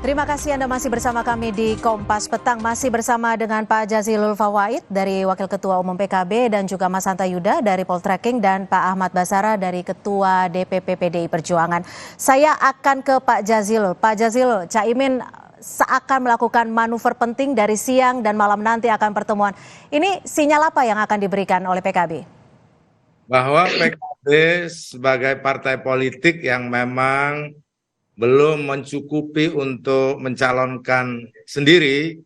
Terima kasih Anda masih bersama kami di Kompas Petang. Masih bersama dengan Pak Jazilul Fawait dari Wakil Ketua Umum PKB dan juga Mas Hanta Yuda dari Poltreking dan Pak Ahmad Basara dari Ketua DPP PDI Perjuangan. Saya akan ke Pak Jazilul. Pak Jazilul, Caimin seakan melakukan manuver penting dari siang dan malam nanti akan pertemuan. Ini sinyal apa yang akan diberikan oleh PKB? Bahwa PKB sebagai partai politik yang memang belum mencukupi untuk mencalonkan sendiri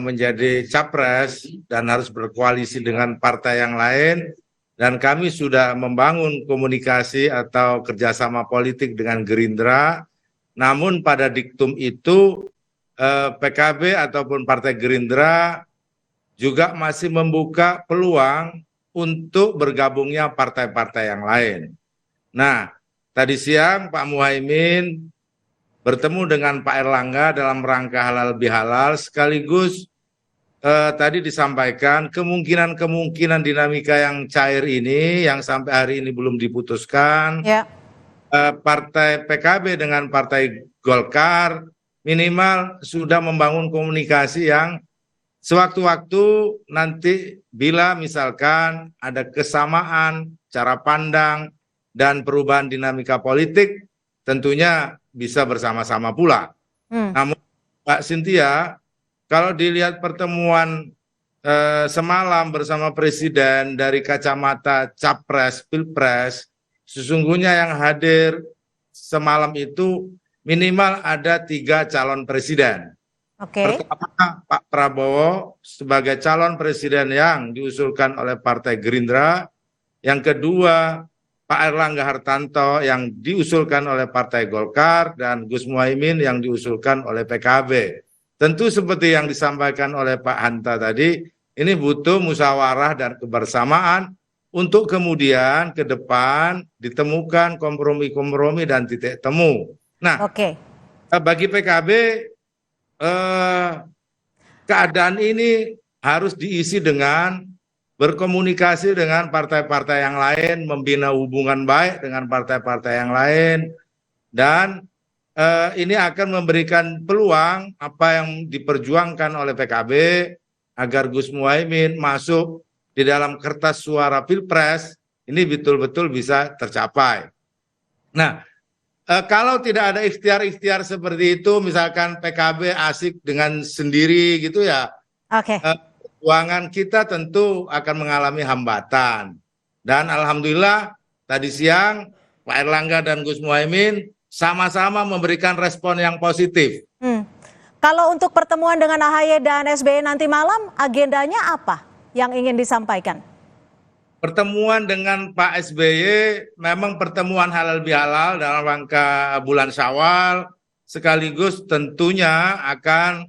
menjadi capres dan harus berkoalisi dengan partai yang lain, dan kami sudah membangun komunikasi atau kerjasama politik dengan Gerindra. Namun pada diktum itu PKB ataupun Partai Gerindra juga masih membuka peluang untuk bergabungnya partai-partai yang lain. Nah, tadi siang Pak Muhaimin bertemu dengan Pak Erlangga dalam rangka halal bihalal, sekaligus tadi disampaikan kemungkinan dinamika yang cair ini, yang sampai hari ini belum diputuskan, partai PKB dengan partai Golkar minimal sudah membangun komunikasi yang sewaktu-waktu nanti bila misalkan ada kesamaan cara pandang dan perubahan dinamika politik, tentunya bisa bersama-sama pula. Namun Pak Cynthia, kalau dilihat pertemuan semalam bersama Presiden dari kacamata Capres, Pilpres, sesungguhnya yang hadir semalam itu minimal ada 3 calon presiden. Pertama, Pak Prabowo sebagai calon presiden yang diusulkan oleh Partai Gerindra. Yang kedua, Pak Erlangga Hartarto yang diusulkan oleh Partai Golkar, dan Gus Muhaimin yang diusulkan oleh PKB. Tentu seperti yang disampaikan oleh Pak Hanta tadi, ini butuh musyawarah dan kebersamaan untuk kemudian ke depan ditemukan kompromi-kompromi dan titik temu. Nah, bagi PKB keadaan ini harus diisi dengan berkomunikasi dengan partai-partai yang lain, membina hubungan baik dengan partai-partai yang lain, dan ini akan memberikan peluang apa yang diperjuangkan oleh PKB agar Gus Muhaimin masuk di dalam kertas suara Pilpres ini betul-betul bisa tercapai. Nah, kalau tidak ada ikhtiar-ikhtiar seperti itu, misalkan PKB asik dengan sendiri gitu ya, perjuangan kita tentu akan mengalami hambatan. Dan alhamdulillah tadi siang Pak Erlangga dan Gus Muhaimin sama-sama memberikan respon yang positif. Kalau untuk pertemuan dengan AHY dan SBY nanti malam, agendanya apa yang ingin disampaikan? Pertemuan dengan Pak SBY memang pertemuan halal bihalal dalam rangka bulan Syawal, sekaligus tentunya akan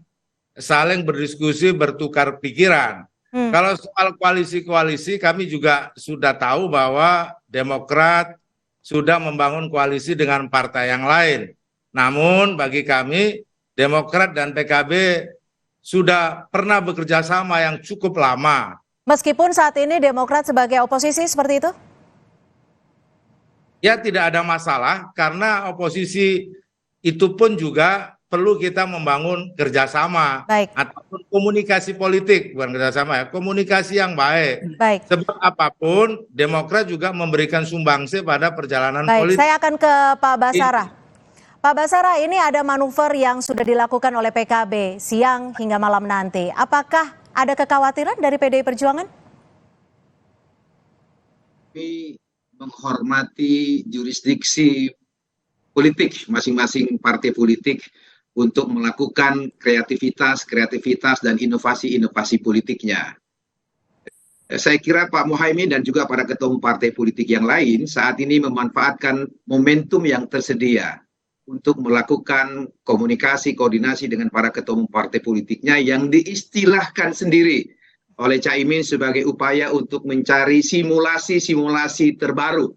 saling berdiskusi, bertukar pikiran. Kalau soal koalisi-koalisi, kami juga sudah tahu bahwa Demokrat sudah membangun koalisi dengan partai yang lain. Namun bagi kami, Demokrat dan PKB sudah pernah bekerja sama yang cukup lama. Meskipun saat ini Demokrat sebagai oposisi seperti itu? Ya, tidak ada masalah, karena oposisi itu pun juga perlu kita membangun kerjasama ataupun komunikasi politik, bukan kerjasama ya, komunikasi yang baik. Sebab apapun, Demokrat juga memberikan sumbangsi pada perjalanan politik. Saya akan ke Pak Basara. Pak Basara, ini ada manuver yang sudah dilakukan oleh PKB siang hingga malam nanti. Apakah ada kekhawatiran dari PDI Perjuangan? Kami menghormati jurisdiksi politik masing-masing partai politik untuk melakukan kreativitas dan inovasi politiknya. Saya kira Pak Muhaimin dan juga para ketua umum partai politik yang lain saat ini memanfaatkan momentum yang tersedia untuk melakukan komunikasi, koordinasi dengan para ketua umum partai politiknya yang diistilahkan sendiri oleh Caimin sebagai upaya untuk mencari simulasi terbaru.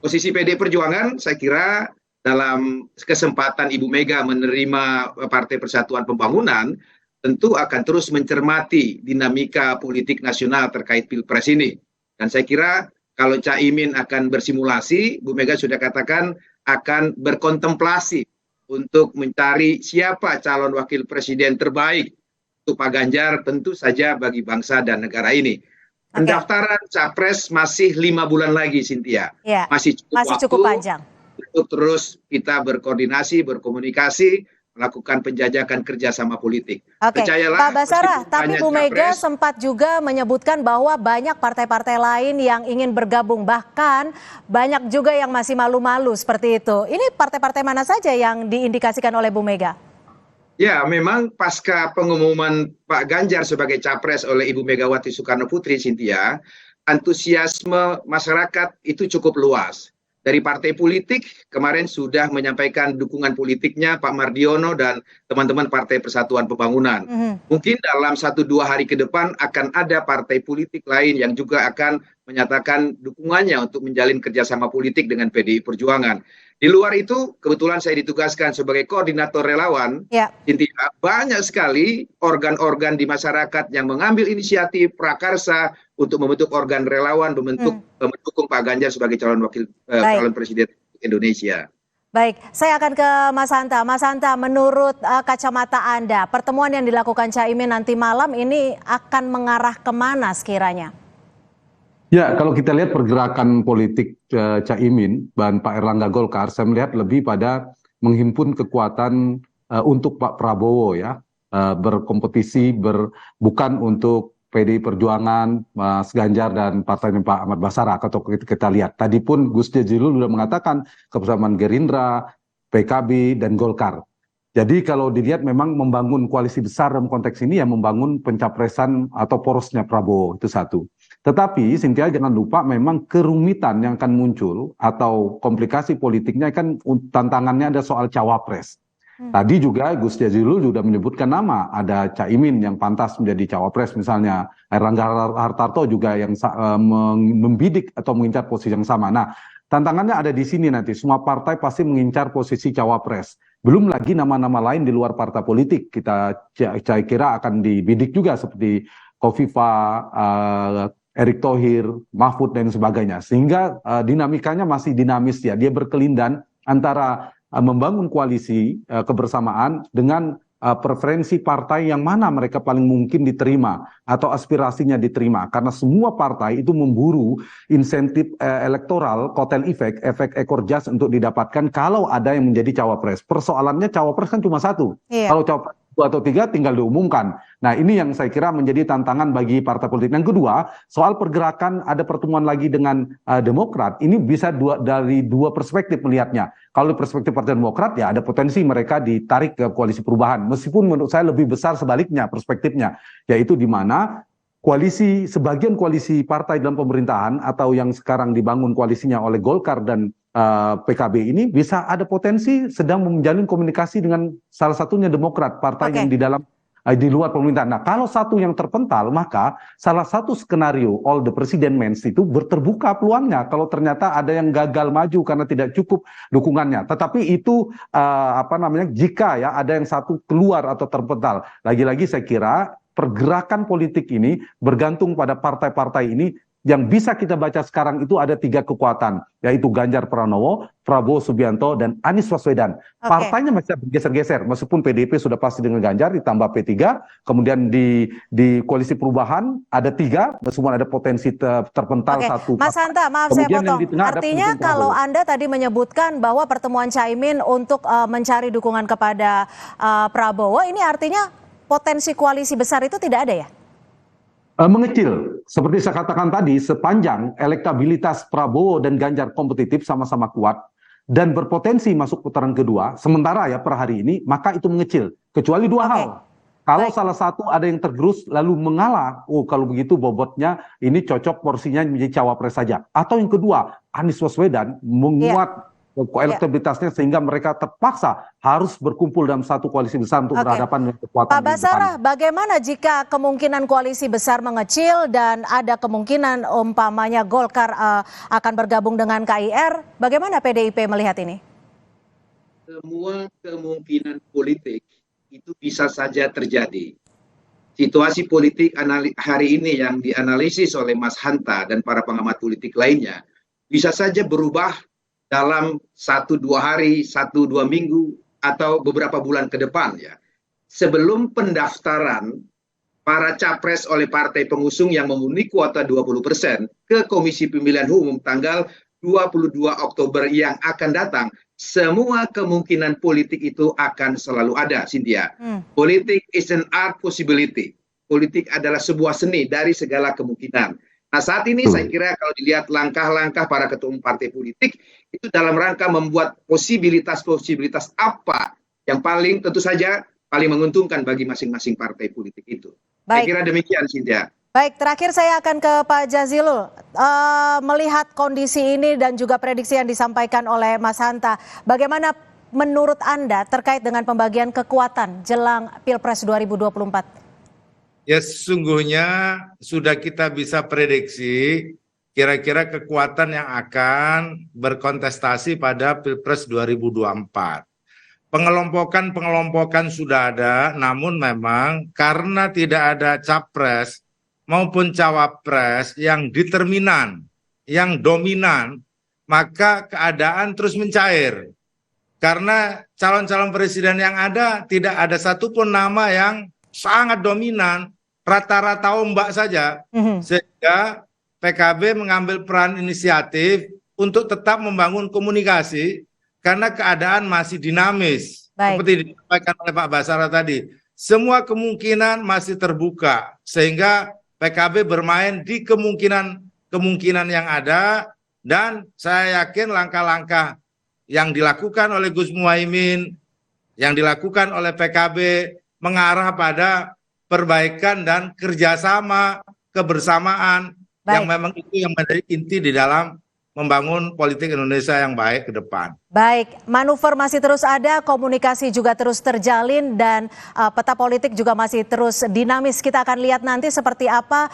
Posisi PD Perjuangan, saya kira dalam kesempatan Ibu Mega menerima Partai Persatuan Pembangunan, tentu akan terus mencermati dinamika politik nasional terkait Pilpres ini. Dan saya kira kalau Caimin akan bersimulasi, Bu Mega sudah katakan akan berkontemplasi untuk mencari siapa calon wakil presiden terbaik untuk Pak Ganjar, tentu saja bagi bangsa dan negara ini. Pendaftaran capres masih 5 bulan lagi, Cynthia. Ya, masih cukup panjang. Untuk terus kita berkoordinasi, berkomunikasi, melakukan penjajakan kerjasama politik. Oke, Pak Basara, tapi Bu Mega sempat juga menyebutkan bahwa banyak partai-partai lain yang ingin bergabung, bahkan banyak juga yang masih malu-malu seperti itu. Ini partai-partai mana saja yang diindikasikan oleh Bu Mega? Ya, memang pasca pengumuman Pak Ganjar sebagai capres oleh Ibu Megawati Soekarno Putri, Cynthia, antusiasme masyarakat itu cukup luas. Dari partai politik kemarin sudah menyampaikan dukungan politiknya Pak Mardiono dan teman-teman Partai Persatuan Pembangunan. Mungkin dalam 1-2 hari ke depan akan ada partai politik lain yang juga akan menyatakan dukungannya untuk menjalin kerjasama politik dengan PDI Perjuangan. Di luar itu, kebetulan saya ditugaskan sebagai koordinator relawan. Intinya banyak sekali organ-organ di masyarakat yang mengambil inisiatif prakarsa untuk membentuk organ relawan, mendukung Pak Ganjar sebagai calon wakil calon presiden Indonesia. Baik, saya akan ke Mas Hanta. Mas Hanta, menurut kacamata Anda, pertemuan yang dilakukan Caimin nanti malam ini akan mengarah kemana sekiranya? Ya, kalau kita lihat pergerakan politik Caimin dan Pak Erlangga Golkar, saya melihat lebih pada menghimpun kekuatan untuk Pak Prabowo ya, berkompetisi bukan untuk PDI Perjuangan, Mas Ganjar dan partainya Pak Ahmad Basara. Kalau kita lihat, tadi pun Gus Jazilul sudah mengatakan kebersamaan Gerindra, PKB dan Golkar. Jadi kalau dilihat memang membangun koalisi besar dalam konteks ini ya membangun pencapresan atau porosnya Prabowo, itu satu. Tetapi Cynthia jangan lupa memang kerumitan yang akan muncul atau komplikasi politiknya kan tantangannya ada soal cawapres. Tadi juga Gus Jazilul sudah menyebutkan nama, ada Caimin yang pantas menjadi cawapres misalnya, Erlangga Hartarto juga yang membidik atau mengincar posisi yang sama. Nah, tantangannya ada di sini nanti, semua partai pasti mengincar posisi cawapres. Belum lagi nama-nama lain di luar partai politik, saya kira akan dibidik juga seperti Kofifa, Erick Thohir, Mahfud dan sebagainya. Sehingga dinamikanya masih dinamis ya, dia berkelindan antara membangun koalisi kebersamaan dengan preferensi partai yang mana mereka paling mungkin diterima atau aspirasinya diterima, karena semua partai itu memburu insentif elektoral, kotel efek ekor jas untuk didapatkan kalau ada yang menjadi cawapres. Persoalannya cawapres kan cuma satu, kalau cawapres 2 atau 3 tinggal diumumkan. Nah, ini yang saya kira menjadi tantangan bagi partai politik. Yang kedua, soal pergerakan ada pertemuan lagi dengan Demokrat, ini bisa dari dua perspektif melihatnya. Kalau perspektif Partai Demokrat ya ada potensi mereka ditarik ke koalisi perubahan, meskipun menurut saya lebih besar sebaliknya perspektifnya, yaitu di mana sebagian koalisi partai dalam pemerintahan atau yang sekarang dibangun koalisinya oleh Golkar dan PKB ini bisa ada potensi sedang menjalin komunikasi dengan salah satunya Demokrat, partai yang di luar pemerintahan. Nah, kalau satu yang terpental, maka salah satu skenario all the president means itu terbuka peluangnya kalau ternyata ada yang gagal maju karena tidak cukup dukungannya. Tetapi itu jika ya ada yang satu keluar atau terpental. Lagi-lagi saya kira pergerakan politik ini bergantung pada partai-partai ini. Yang bisa kita baca sekarang itu ada 3 kekuatan, yaitu Ganjar Pranowo, Prabowo Subianto, dan Anies Baswedan. Partainya masih bergeser-geser, meskipun PDIP sudah pasti dengan Ganjar, ditambah P3, kemudian di koalisi perubahan ada 3, meskipun ada potensi terpental satu. Mas Hanta, maaf saya potong. Artinya kalau Anda tadi menyebutkan bahwa pertemuan Caimin untuk mencari dukungan kepada Prabowo, ini artinya potensi koalisi besar itu tidak ada ya? Mengecil, seperti saya katakan tadi, sepanjang elektabilitas Prabowo dan Ganjar kompetitif sama-sama kuat dan berpotensi masuk putaran kedua, sementara ya per hari ini, maka itu mengecil. Kecuali 2 hal. Kalau salah satu ada yang tergerus lalu mengalah, kalau begitu bobotnya ini cocok porsinya menjadi cawapres saja. Atau yang kedua, Anies Baswedan menguat elektabilitasnya sehingga mereka terpaksa harus berkumpul dalam satu koalisi besar untuk berhadapan dengan kekuatan. Pak Basara, bagaimana jika kemungkinan koalisi besar mengecil dan ada kemungkinan umpamanya Golkar akan bergabung dengan KIR, bagaimana PDIP melihat ini? Semua kemungkinan politik itu bisa saja terjadi. Situasi politik hari ini yang dianalisis oleh Mas Hanta dan para pengamat politik lainnya bisa saja berubah dalam 1-2 hari, 1-2 minggu, atau beberapa bulan ke depan ya, sebelum pendaftaran para capres oleh partai pengusung yang memenuhi kuota 20% ke Komisi Pemilihan Umum tanggal 22 Oktober yang akan datang, semua kemungkinan politik itu akan selalu ada, Cynthia. Politik is an art possibility. Politik adalah sebuah seni dari segala kemungkinan. Nah, saat ini saya kira kalau dilihat langkah-langkah para ketua umum partai politik itu dalam rangka membuat posibilitas-posibilitas apa yang paling tentu saja paling menguntungkan bagi masing-masing partai politik itu. Saya kira demikian, Cynthia. Baik, terakhir saya akan ke Pak Jazilul. Melihat kondisi ini dan juga prediksi yang disampaikan oleh Mas Hanta, bagaimana menurut Anda terkait dengan pembagian kekuatan jelang Pilpres 2024? Ya, sesungguhnya sudah kita bisa prediksi kira-kira kekuatan yang akan berkontestasi pada Pilpres 2024. Pengelompokan sudah ada, namun memang karena tidak ada capres maupun cawapres yang determinan, yang dominan, maka keadaan terus mencair. Karena calon-calon presiden yang ada, tidak ada satupun nama yang sangat dominan, rata-rata ombak saja. Sehingga PKB mengambil peran inisiatif untuk tetap membangun komunikasi, karena keadaan masih dinamis. Seperti disampaikan oleh Pak Basara tadi, semua kemungkinan masih terbuka, sehingga PKB bermain di kemungkinan yang ada, dan saya yakin langkah-langkah yang dilakukan oleh Gus Muhaimin, yang dilakukan oleh PKB mengarah pada perbaikan dan kerjasama, kebersamaan, yang memang itu yang menjadi inti di dalam membangun politik Indonesia yang baik ke depan. Baik, manuver masih terus ada, komunikasi juga terus terjalin, dan peta politik juga masih terus dinamis. Kita akan lihat nanti seperti apa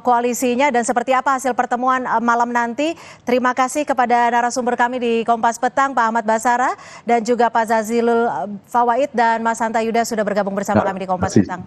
koalisinya dan seperti apa hasil pertemuan malam nanti. Terima kasih kepada narasumber kami di Kompas Petang, Pak Ahmad Basara, dan juga Pak Jazilul Fawait dan Mas Hanta Yuda sudah bergabung bersama kami di Kompas Petang.